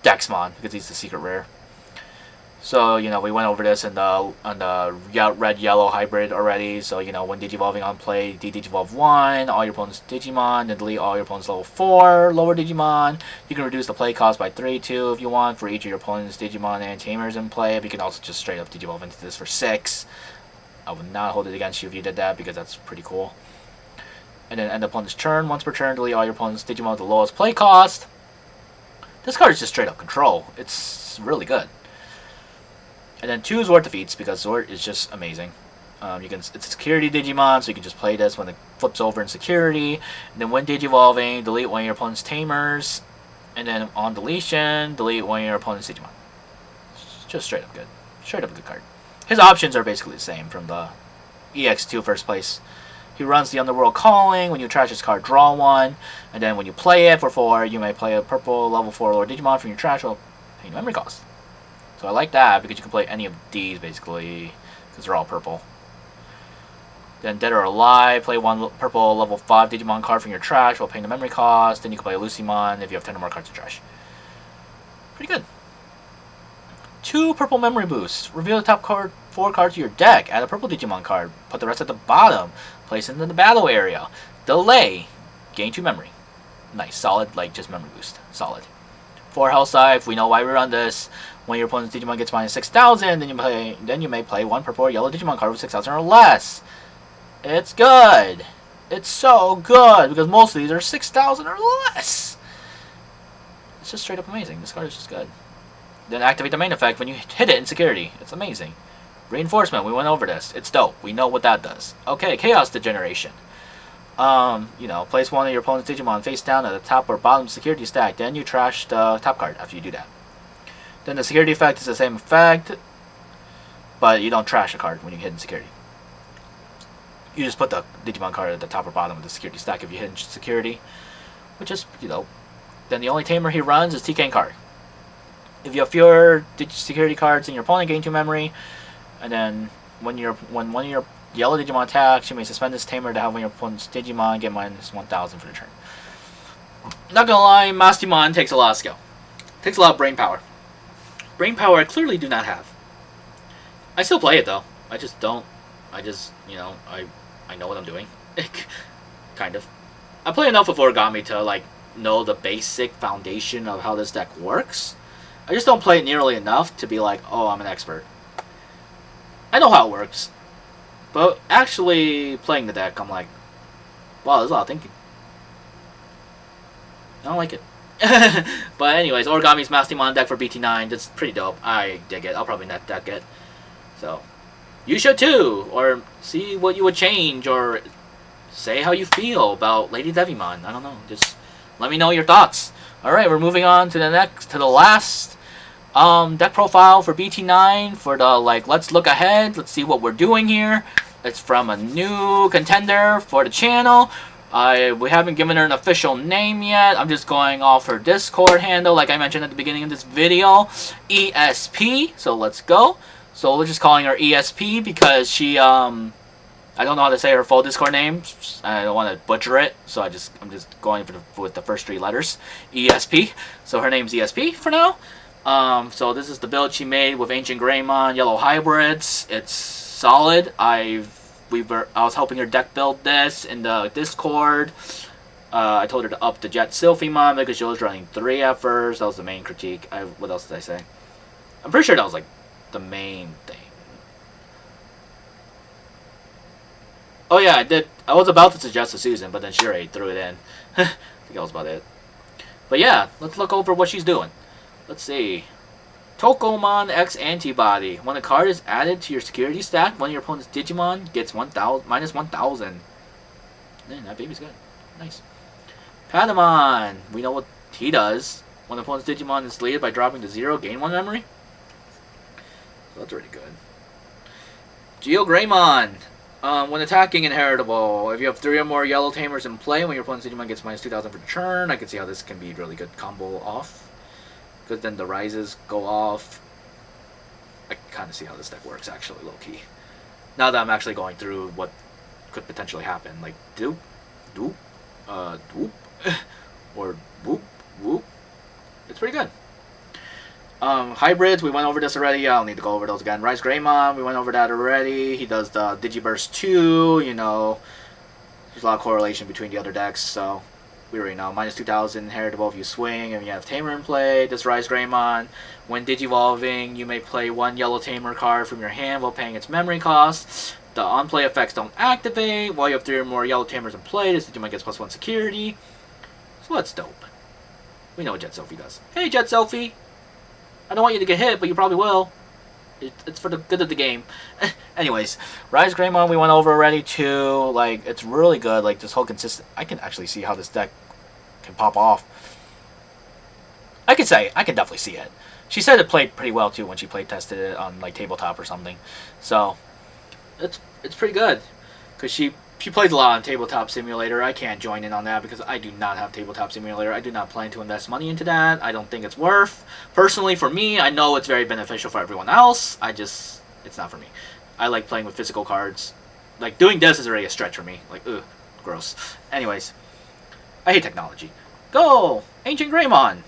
Dexmon, because he's the secret rare. So, we went over this on the red-yellow hybrid already. So, when Digivolving on play, Digivolve 1, all your opponent's Digimon, then delete all your opponent's level 4 lower Digimon. You can reduce the play cost by 3, too, if you want, for each of your opponent's Digimon and Tamers in play. But you can also just straight up Digivolve into this for 6. I would not hold it against you if you did that, because that's pretty cool. And then end opponent's turn. Once per turn, delete all your opponent's Digimon with the lowest play cost. This card is just straight up control. It's really good. And then 2 Zord defeats, because Zord is just amazing. It's a security Digimon, so you can just play this when it flips over in security. And then when Digivolving, delete one of your opponent's Tamers. And then on deletion, delete one of your opponent's Digimon. It's just straight up good. Straight up a good card. His options are basically the same from the EX2 first place. He runs the Underworld Calling. When you trash his card, draw one. And then when you play it for 4, you may play a purple level 4 Lord Digimon from your trash while paying memory cost. So I like that because you can play any of these basically because they're all purple. Then Dead or Alive, play one purple level 5 Digimon card from your trash while paying the memory cost. Then you can play a Lucimon if you have 10 or more cards in trash. Pretty good. 2 purple memory boosts. Reveal the top 4 cards of your deck. Add a purple Digimon card. Put the rest at the bottom. Place it in the battle area. Delay. Gain 2 memory. Nice. Solid, like just memory boost. Solid. 4 health save. We know why we run this. When your opponent's Digimon gets minus 6,000, then you may play 1 purple or yellow Digimon card with 6,000 or less. It's good. It's so good because most of these are 6,000 or less. It's just straight up amazing. This card is just good. Then activate the main effect when you hit it in security. It's amazing. Reinforcement. We went over this. It's dope. We know what that does. Okay, Chaos Degeneration. You know, place one of your opponent's Digimon face down at the top or bottom security stack. Then you trash the top card after you do that. Then the security effect is the same effect, but you don't trash a card when you hit in security. You just put the Digimon card at the top or bottom of the security stack if you hit in security, which is, you know. Then the only tamer he runs is TK card. If you have fewer security cards in your opponent, gain 2 memory. And then when one of your yellow Digimon attacks, you may suspend this tamer to have one of your opponent's Digimon get minus 1,000 for the turn. Not gonna lie, Mastemon takes a lot of skill. Takes a lot of brain power. Brain power I clearly do not have. I still play it though. I just don't. I just, you know, I know what I'm doing. Kind of. I play enough of Origami to like know the basic foundation of how this deck works. I just don't play it nearly enough to be like, oh, I'm an expert. I know how it works. But actually playing the deck, I'm like, wow, there's a lot of thinking. I don't like it. But anyways, Origami's Mastemon deck for BT9, that's pretty dope. I dig it. I'll probably net deck it. So, you should too. Or see what you would change, or say how you feel about Lady Devimon. I don't know. Just let me know your thoughts. Alright, we're moving on to the last deck profile for BT9 for the, like, let's look ahead. Let's see what we're doing here. It's from a new contender for the channel. We haven't given her an official name yet. I'm just going off her Discord handle, like I mentioned at the beginning of this video. ESP. So let's go. So we're just calling her ESP because she, I don't know how to say her full Discord name. I don't want to butcher it, so I'm just going with the first 3 letters. ESP. So her name's ESP for now. So this is the build she made with AncientGreymon yellow hybrids. It's solid. I was helping her deck build this in the Discord. I told her to up the Jet Sylphimon because she was running 3 at first. That was the main critique. What else did I say? I'm pretty sure that was like the main thing. Oh yeah, I did. I was about to suggest a Susan, but then she already threw it in. I think that was about it. But yeah, let's look over what she's doing. Let's see. Tokomon X Antibody. When a card is added to your security stack, one of your opponent's Digimon gets minus 1,000. Man, that baby's good. Nice. Patamon. We know what he does. When the opponent's Digimon is deleted by dropping to 0, gain 1 memory. So that's really good. AncientGreymon. When attacking inheritable, if you have 3 or more yellow tamers in play, when your opponent's Digimon gets minus 2,000 for the turn, I can see how this can be really good combo off. Because then the rises go off. I kind of see how this deck works, actually, low-key. Now that I'm actually going through what could potentially happen. Like, doop, doop, doop, or whoop, whoop. It's pretty good. Hybrids, we went over this already. I don't need to go over those again. Greymon, we went over that already. He does the Digiburst 2, you know. There's a lot of correlation between the other decks, so we already know. Minus 2,000 heritable if you swing and you have Tamer in play. This Greymon, when Digivolving, you may play 1 yellow Tamer card from your hand while paying its memory cost. The on-play effects don't activate. While you have 3 or more yellow Tamers in play, this Digimon gets +1 security. So that's dope. We know what Jet Selfie does. Hey, Jet Selfie! I don't want you to get hit, but you probably will. It's for the good of the game. Anyways, Greymon we went over already too. Like, it's really good. Like, this whole consistent. I can actually see how this deck can pop off. I can definitely see it. She said it played pretty well too when she play tested it on like tabletop or something. So it's it's pretty good. Because she plays a lot on Tabletop Simulator. I can't join in on that because I do not have Tabletop Simulator. I do not plan to invest money into that. I don't think it's worth. Personally, for me, I know it's very beneficial for everyone else. It's not for me. I like playing with physical cards. Like, doing this is already a stretch for me. Like, ugh, gross. Anyways, I hate technology. Go! AncientGreymon!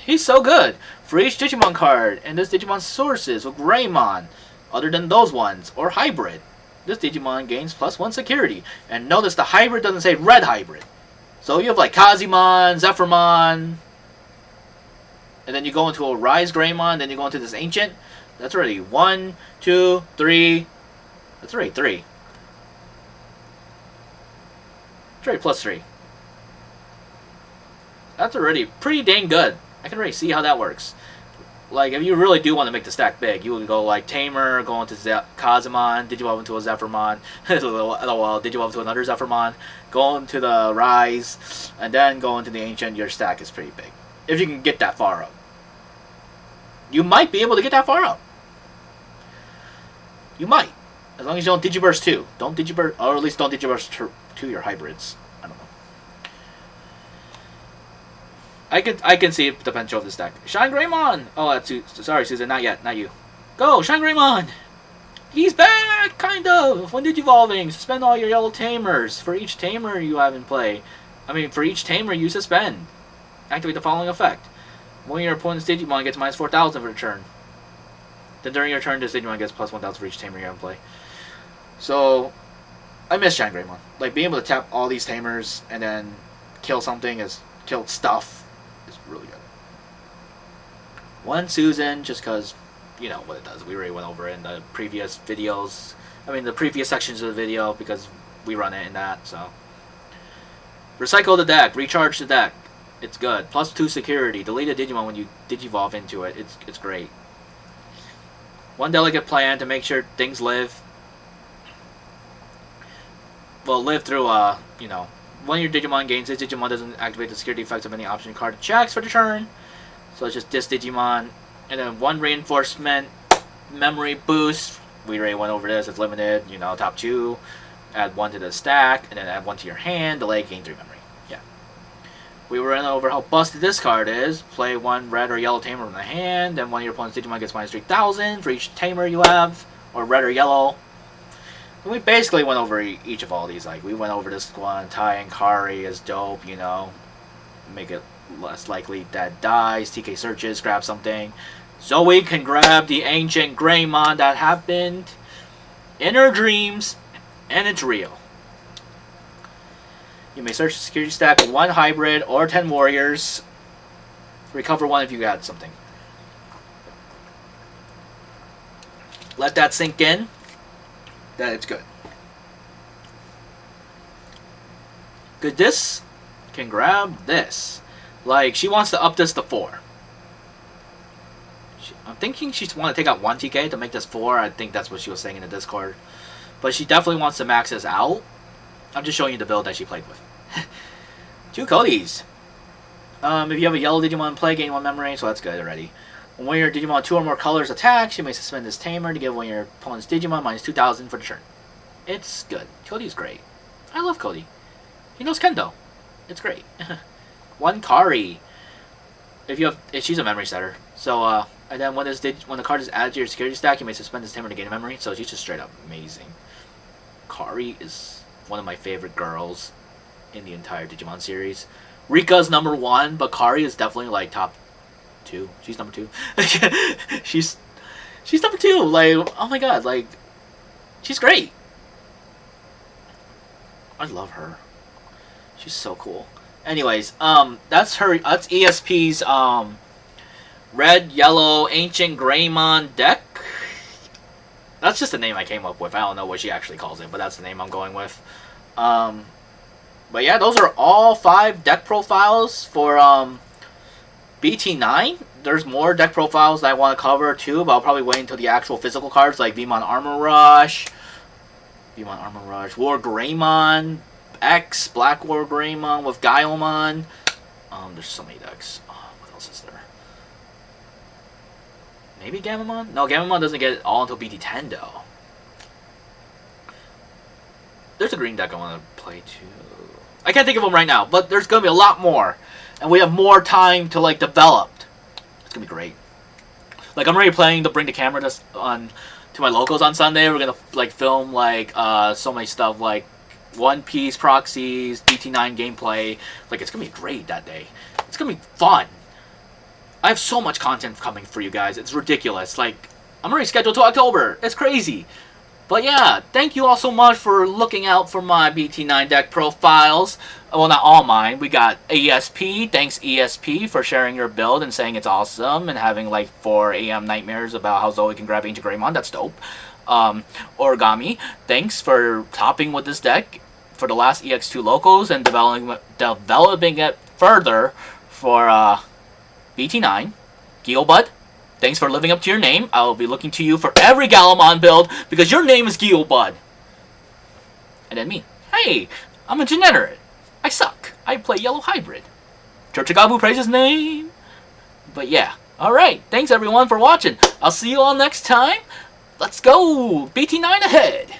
He's so good! For each Digimon card in this Digimon sources with Greymon, other than those ones, or hybrid, this Digimon gains +1 security. And notice the hybrid doesn't say red hybrid. So you have like Kazimon, Zephyrmon, and then you go into a Rise Greymon, then you go into this Ancient. That's already 1, 2, 3. That's already 3. It's already +3. That's already pretty dang good. I can already see how that works. Like, if you really do want to make the stack big, you would go like Tamer, go into Kazimon, Digivolve into a Zephyrmon, LOL, Digivolve into another Zephyrmon, go into the Rise, and then go into the Ancient. Your stack is pretty big. If you can get that far up. You might be able to get that far up. You might. As long as you don't Digiburst 2. Don't Digiburst, or at least don't Digiburst to your hybrids. I don't know. I can see the potential of this deck. Shine Greymon! Oh, that's sorry, Susan, not yet, not you. Go, Shine Greymon! He's back, kind of. When Digivolving, suspend all your yellow tamers for each tamer you have in play. For each tamer you suspend. Activate the following effect: when your opponent's Digimon gets -4,000 for the turn. Then during your turn, this Digimon gets +1,000 for each tamer you have in play. So, I miss Shine Greymon. Like, being able to tap all these tamers and then kill stuff. Really good. One Susan, just because, you know what it does. We already went over it in the previous videos. The previous sections of the video, because we run it in that, so. Recycle the deck. Recharge the deck. It's good. +2 security. Delete a Digimon when you Digivolve into it. It's great. One delicate plan to make sure things live. Well, live through, when your Digimon gains it, Digimon doesn't activate the security effects of any option card it checks for the turn. So it's just this Digimon. And then one reinforcement memory boost. We already went over this. It's limited, top 2. Add 1 to the stack, and then add 1 to your hand. Delay, gain 3 memory. Yeah. We went over how busted this card is. Play 1 red or yellow tamer from the hand. Then one of your opponent's Digimon gets -3,000 for each tamer you have. Or red or yellow. And we basically went over each of all these. Like, we went over this one. Tai and Kari is dope, Make it less likely that dies. TK searches, grab something. Zoe can grab the AncientGreymon that happened in her dreams, and it's real. You may search the security stack with 1 hybrid or 10 warriors. Recover 1 if you got something. Let that sink in. That it's good. Good, this can grab this. Like, she wants to up this to 4. I'm thinking she wants to take out 1 TK to make this 4. I think that's what she was saying in the Discord. But she definitely wants to max this out. I'm just showing you the build that she played with. 2 Codys. If you have a yellow Digimon in play, gain 1 memory, so that's good already. When your Digimon 2 or more colors attacks, you may suspend this tamer to give one of your opponent's Digimon -2,000 for the turn. It's good. Cody's great. I love Cody. He knows Kendo. It's great. 1 Kari. If she's a memory setter. So and then when the card is added to your security stack, you may suspend this tamer to gain a memory. So she's just straight up amazing. Kari is one of my favorite girls in the entire Digimon series. Rika's #1, but Kari is definitely like top 2. She's number 2. she's number 2. Like, oh my god, like, she's great. I love her. She's so cool. Anyways, that's ESP's red, yellow, AncientGreymon deck. That's just the name I came up with. I don't know what she actually calls it, but that's the name I'm going with. But yeah, those are all 5 deck profiles for BT9. There's more deck profiles that I want to cover too, but I'll probably wait until the actual physical cards like Vmon Armor Rush, War Greymon X, Black War Greymon with Gallantmon. There's so many decks. What else is there? Maybe Gallantmon? No, Gallantmon doesn't get it all until BT10 though. there's a green deck I want to play too. I can't think of them right now, but there's gonna be a lot more, and we have more time to like develop. It's gonna be great. Like I'm already planning to bring the camera to my locals on Sunday. We're gonna like film like so many stuff like One Piece proxies, BT9 gameplay. Like it's gonna be great that day. It's gonna be fun. I have so much content coming for you guys. It's ridiculous. Like I'm already scheduled to October. It's crazy. But yeah, thank you all so much for looking out for my BT9 deck profiles. Well, not all mine. We got ESP. Thanks, ESP, for sharing your build and saying it's awesome and having like 4 AM nightmares about how Zoe can grab AncientGreymon. That's dope. Origami, thanks for topping with this deck for the last EX2 locals and developing it further for BT9. Guil, thanks for living up to your name. I will be looking to you for every Gallantmon build because your name is Guil, bud. And then me. Hey, I'm a degenerate. I suck. I play Yellow Hybrid. Churchagabu praise his name. But yeah. Alright. Thanks everyone for watching. I'll see you all next time. Let's go. BT9 ahead.